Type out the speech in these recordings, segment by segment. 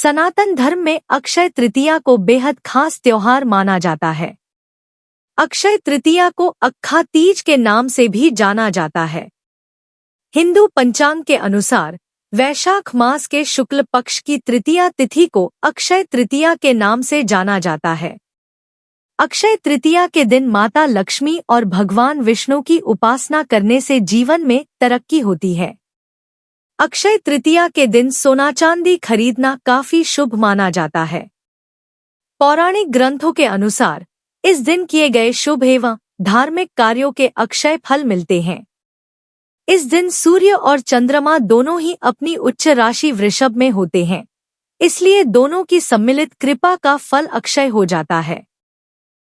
सनातन धर्म में अक्षय तृतीया को बेहद खास त्योहार माना जाता है। अक्षय तृतीया को अक्खा तीज के नाम से भी जाना जाता है। हिंदू पंचांग के अनुसार वैशाख मास के शुक्ल पक्ष की तृतीया तिथि को अक्षय तृतीया के नाम से जाना जाता है। अक्षय तृतीया के दिन माता लक्ष्मी और भगवान विष्णु की उपासना करने से जीवन में तरक्की होती है। अक्षय तृतीया के दिन सोना चांदी खरीदना काफी शुभ माना जाता है। पौराणिक ग्रंथों के अनुसार इस दिन किए गए शुभ एवं धार्मिक कार्यों के अक्षय फल मिलते हैं। इस दिन सूर्य और चंद्रमा दोनों ही अपनी उच्च राशि वृषभ में होते हैं, इसलिए दोनों की सम्मिलित कृपा का फल अक्षय हो जाता है।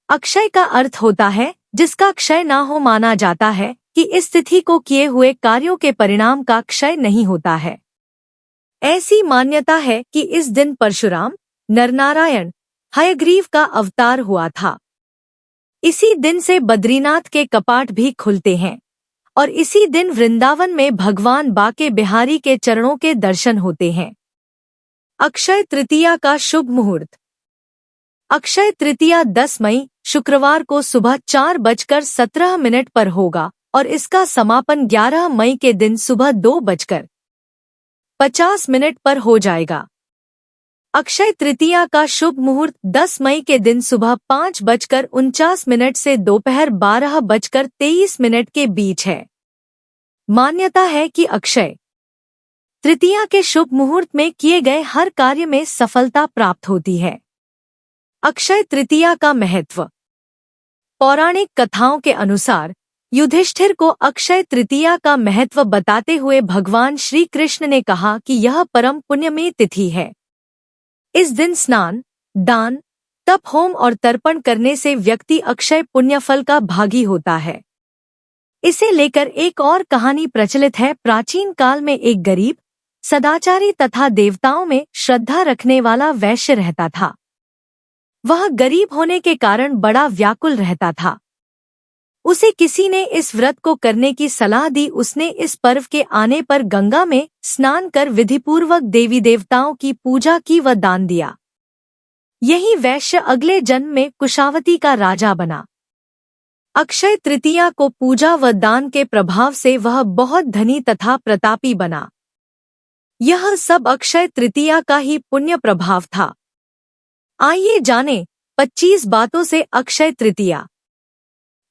अक्षय का अर्थ होता है जिसका क्षय ना हो। माना जाता है कि इस तिथि को किए हुए कार्यों के परिणाम का क्षय नहीं होता है। ऐसी मान्यता है कि इस दिन परशुराम, नरनारायण, हयग्रीव का अवतार हुआ था। इसी दिन से बद्रीनाथ के कपाट भी खुलते हैं और इसी दिन वृंदावन में भगवान बाके बिहारी के चरणों के दर्शन होते हैं। अक्षय तृतीया का शुभ मुहूर्त। अक्षय तृतीया 10 मई शुक्रवार को सुबह 4:17 पर होगा और इसका समापन 11 मई के दिन सुबह 2:50 पर हो जाएगा। अक्षय तृतीया का शुभ मुहूर्त 10 मई के दिन सुबह 5:49 से दोपहर 12:23 के बीच है। मान्यता है कि अक्षय तृतीया के शुभ मुहूर्त में किए गए हर कार्य में सफलता प्राप्त होती है। अक्षय तृतीया का महत्व। पौराणिक कथाओं के अनुसार युधिष्ठिर को अक्षय तृतीया का महत्व बताते हुए भगवान श्री कृष्ण ने कहा कि यह परम पुण्यमयी तिथि है। इस दिन स्नान, दान, तप, होम और तर्पण करने से व्यक्ति अक्षय पुण्यफल का भागी होता है। इसे लेकर एक और कहानी प्रचलित है। प्राचीन काल में एक गरीब, सदाचारी तथा देवताओं में श्रद्धा रखने वाला वैश्य रहता था। वह गरीब होने के कारण बड़ा व्याकुल रहता था। उसे किसी ने इस व्रत को करने की सलाह दी। उसने इस पर्व के आने पर गंगा में स्नान कर विधिपूर्वक देवी देवताओं की पूजा की व दान दिया। यही वैश्य अगले जन्म में कुशावती का राजा बना। अक्षय तृतीया को पूजा व दान के प्रभाव से वह बहुत धनी तथा प्रतापी बना। यह सब अक्षय तृतीया का ही पुण्य प्रभाव था। आइए जानें 25 बातों से अक्षय तृतीया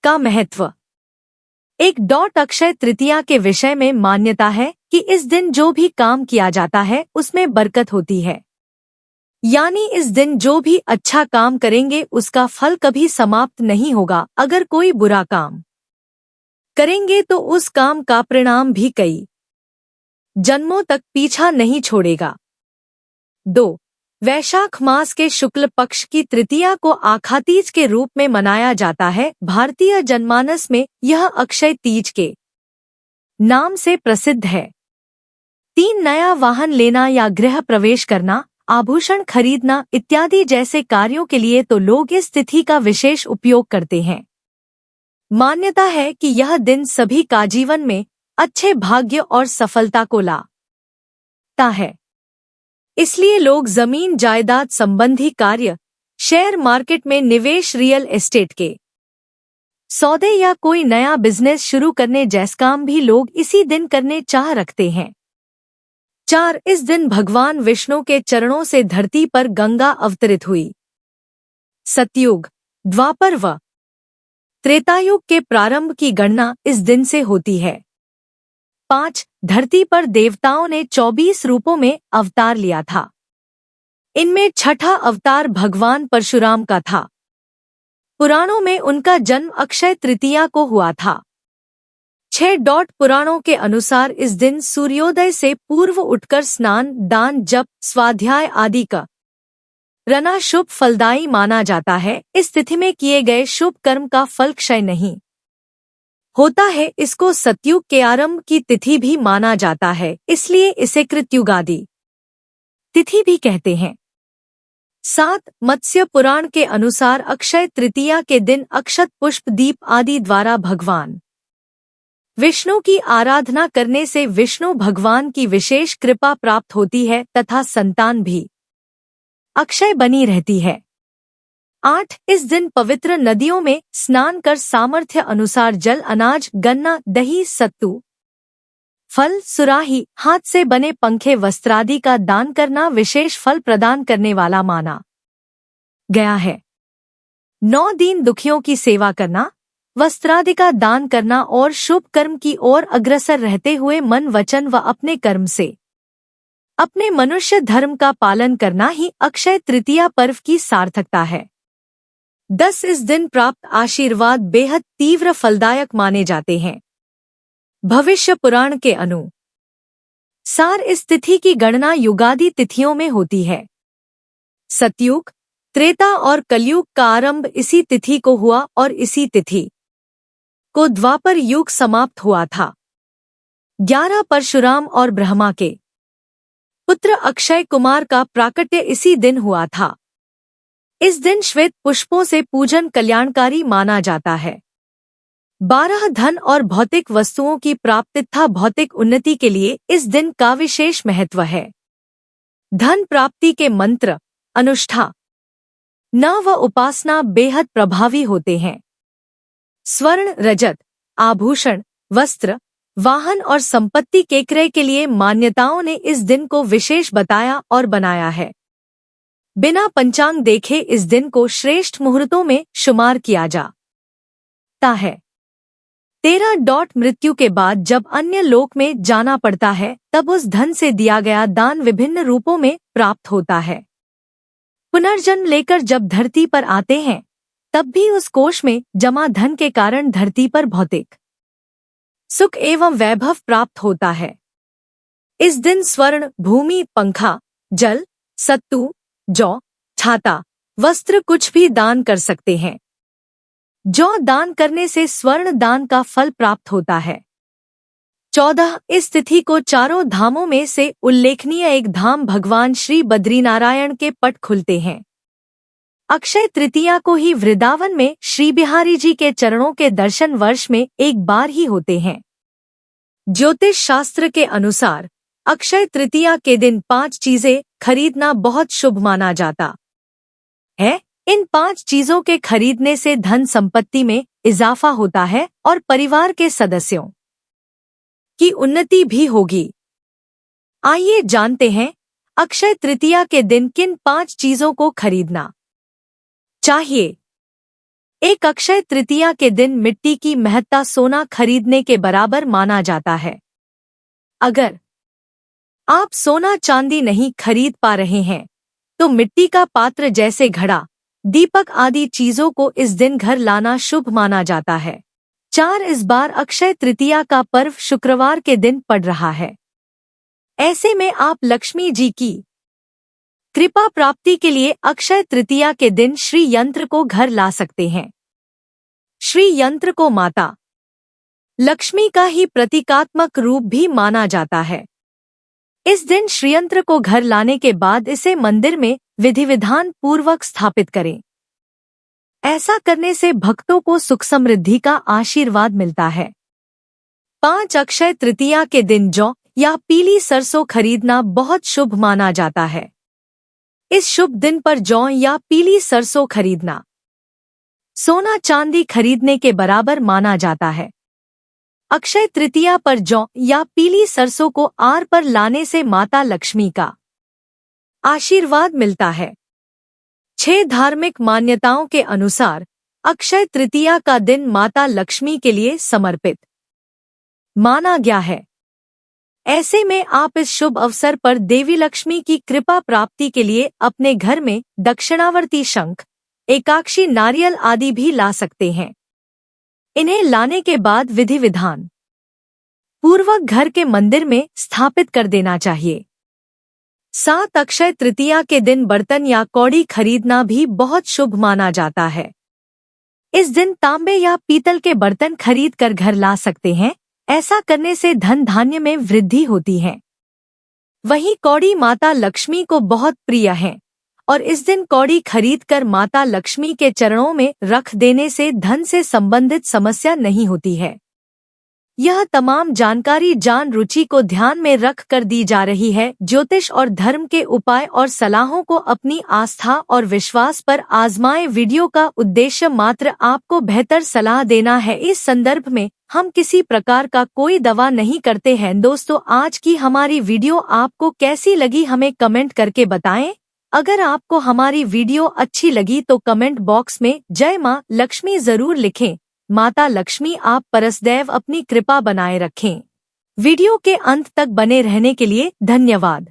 का महत्व। अक्षय तृतीया के विषय में मान्यता है कि इस दिन जो भी काम किया जाता है उसमें बरकत होती है। यानी इस दिन जो भी अच्छा काम करेंगे उसका फल कभी समाप्त नहीं होगा। अगर कोई बुरा काम करेंगे तो उस काम का परिणाम भी कई जन्मों तक पीछा नहीं छोड़ेगा। 2. वैशाख मास के शुक्ल पक्ष की तृतीया को आखातीज के रूप में मनाया जाता है। भारतीय जनमानस में यह अक्षय तीज के नाम से प्रसिद्ध है। 3. नया वाहन लेना या गृह प्रवेश करना, आभूषण खरीदना इत्यादि जैसे कार्यों के लिए तो लोग इस तिथि का विशेष उपयोग करते हैं। मान्यता है कि यह दिन सभी का जीवन में अच्छे भाग्य और सफलता को लाता है। इसलिए लोग जमीन जायदाद संबंधी कार्य, शेयर मार्केट में निवेश, रियल एस्टेट के सौदे या कोई नया बिजनेस शुरू करने जैसे काम भी लोग इसी दिन करने चाह रखते हैं। 4. इस दिन भगवान विष्णु के चरणों से धरती पर गंगा अवतरित हुई। सतयुग, द्वापर व त्रेतायुग के प्रारंभ की गणना इस दिन से होती है। 5. धरती पर देवताओं ने 24 रूपों में अवतार लिया था। इनमें छठा अवतार भगवान परशुराम का था। पुराणों में उनका जन्म अक्षय तृतीया को हुआ था। 6. पुराणों के अनुसार इस दिन सूर्योदय से पूर्व उठकर स्नान, दान, जप, स्वाध्याय आदि का करना शुभ फलदायी माना जाता है। इस तिथि में किए गए शुभ कर्म का फल क्षय नहीं होता है। इसको सतयुग के आरंभ की तिथि भी माना जाता है, इसलिए इसे कृतयुगादि तिथि भी कहते हैं। 7. मत्स्य पुराण के अनुसार अक्षय तृतीया के दिन अक्षत, पुष्प, दीप आदि द्वारा भगवान विष्णु की आराधना करने से विष्णु भगवान की विशेष कृपा प्राप्त होती है तथा संतान भी अक्षय बनी रहती है। 8 इस दिन पवित्र नदियों में स्नान कर सामर्थ्य अनुसार जल, अनाज, गन्ना, दही, सत्तू, फल, सुराही, हाथ से बने पंखे, वस्त्रादि का दान करना विशेष फल प्रदान करने वाला माना गया है। 9 दीन दुखियों की सेवा करना, वस्त्रादि का दान करना और शुभ कर्म की ओर अग्रसर रहते हुए मन, वचन व अपने कर्म से अपने मनुष्य धर्म का पालन करना ही अक्षय तृतीया पर्व की सार्थकता है। 10 इस दिन प्राप्त आशीर्वाद बेहद तीव्र फलदायक माने जाते हैं। भविष्य पुराण के अनुसार इस तिथि की गणना युगादि तिथियों में होती है। सतयुग, त्रेता और कलयुग का आरंभ इसी तिथि को हुआ और इसी तिथि को द्वापर युग समाप्त हुआ था। 11 परशुराम और ब्रह्मा के पुत्र अक्षय कुमार का प्राकट्य इसी दिन हुआ था। इस दिन श्वेत पुष्पों से पूजन कल्याणकारी माना जाता है। 12 धन और भौतिक वस्तुओं की प्राप्ति तथा भौतिक उन्नति के लिए इस दिन का विशेष महत्व है। धन प्राप्ति के मंत्र, अनुष्ठान व उपासना बेहद प्रभावी होते हैं। स्वर्ण, रजत, आभूषण, वस्त्र, वाहन और संपत्ति के क्रय के लिए मान्यताओं ने इस दिन को विशेष बताया और बनाया है। बिना पंचांग देखे इस दिन को श्रेष्ठ मुहूर्तों में शुमार किया जाता है। 13 मृत्यु के बाद जब अन्य लोक में जाना पड़ता है तब उस धन से दिया गया दान विभिन्न रूपों में प्राप्त होता है। पुनर्जन्म लेकर जब धरती पर आते हैं तब भी उस कोष में जमा धन के कारण धरती पर भौतिक सुख एवं वैभव प्राप्त होता है। इस दिन स्वर्ण, भूमि, पंखा, जल, सत्तू, जौ, छाता, वस्त्र कुछ भी दान कर सकते हैं। जौ दान करने से स्वर्ण दान का फल प्राप्त होता है। 14 इस तिथि को चारों धामों में से उल्लेखनीय एक धाम भगवान श्री बद्रीनारायण के पट खुलते हैं। अक्षय तृतीया को ही वृंदावन में श्री बिहारी जी के चरणों के दर्शन वर्ष में एक बार ही होते हैं। ज्योतिष शास्त्र के अनुसार अक्षय तृतीया के दिन 5 चीजें खरीदना बहुत शुभ माना जाता है। इन 5 चीजों के खरीदने से धन संपत्ति में इजाफा होता है और परिवार के सदस्यों की उन्नति भी होगी। आइए जानते हैं अक्षय तृतीया के दिन किन 5 चीजों को खरीदना चाहिए। 1 अक्षय तृतीया के दिन मिट्टी की महत्ता सोना खरीदने के बराबर माना जाता है। अगर आप सोना चांदी नहीं खरीद पा रहे हैं तो मिट्टी का पात्र जैसे घड़ा, दीपक आदि चीजों को इस दिन घर लाना शुभ माना जाता है। 4 इस बार अक्षय तृतीया का पर्व शुक्रवार के दिन पड़ रहा है। ऐसे में आप लक्ष्मी जी की कृपा प्राप्ति के लिए अक्षय तृतीया के दिन श्री यंत्र को घर ला सकते हैं। श्री यंत्र को माता लक्ष्मी का ही प्रतीकात्मक रूप भी माना जाता है। इस दिन श्रीयंत्र को घर लाने के बाद इसे मंदिर में विधि विधान पूर्वक स्थापित करें। ऐसा करने से भक्तों को सुख समृद्धि का आशीर्वाद मिलता है। 5 अक्षय तृतीया के दिन जौ या पीली सरसों खरीदना बहुत शुभ माना जाता है। इस शुभ दिन पर जौ या पीली सरसों खरीदना सोना चांदी खरीदने के बराबर माना जाता है। अक्षय तृतीया पर जौ या पीली सरसों को आर पर लाने से माता लक्ष्मी का आशीर्वाद मिलता है। 6 धार्मिक मान्यताओं के अनुसार अक्षय तृतीया का दिन माता लक्ष्मी के लिए समर्पित माना गया है। ऐसे में आप इस शुभ अवसर पर देवी लक्ष्मी की कृपा प्राप्ति के लिए अपने घर में दक्षिणावर्ती शंख, एकाक्षी, नारियल आदि भी ला सकते हैं। इन्हें लाने के बाद विधि विधान पूर्वक घर के मंदिर में स्थापित कर देना चाहिए। 7 अक्षय तृतीया के दिन बर्तन या कौड़ी खरीदना भी बहुत शुभ माना जाता है। इस दिन तांबे या पीतल के बर्तन खरीद कर घर ला सकते हैं। ऐसा करने से धन धान्य में वृद्धि होती है। वहीं कौड़ी माता लक्ष्मी को बहुत प्रिय है और इस दिन कौड़ी खरीदकर माता लक्ष्मी के चरणों में रख देने से धन से संबंधित समस्या नहीं होती है। यह तमाम जानकारी जान रुचि को ध्यान में रख कर दी जा रही है। ज्योतिष और धर्म के उपाय और सलाहों को अपनी आस्था और विश्वास पर आजमाएं। वीडियो का उद्देश्य मात्र आपको बेहतर सलाह देना है। इस संदर्भ में हम किसी प्रकार का कोई दवा नहीं करते हैं। दोस्तों, आज की हमारी वीडियो आपको कैसी लगी हमें कमेंट करके बताएं। अगर आपको हमारी वीडियो अच्छी लगी तो कमेंट बॉक्स में जय मां लक्ष्मी जरूर लिखें। माता लक्ष्मी आप परसदैव अपनी कृपा बनाए रखें। वीडियो के अंत तक बने रहने के लिए धन्यवाद।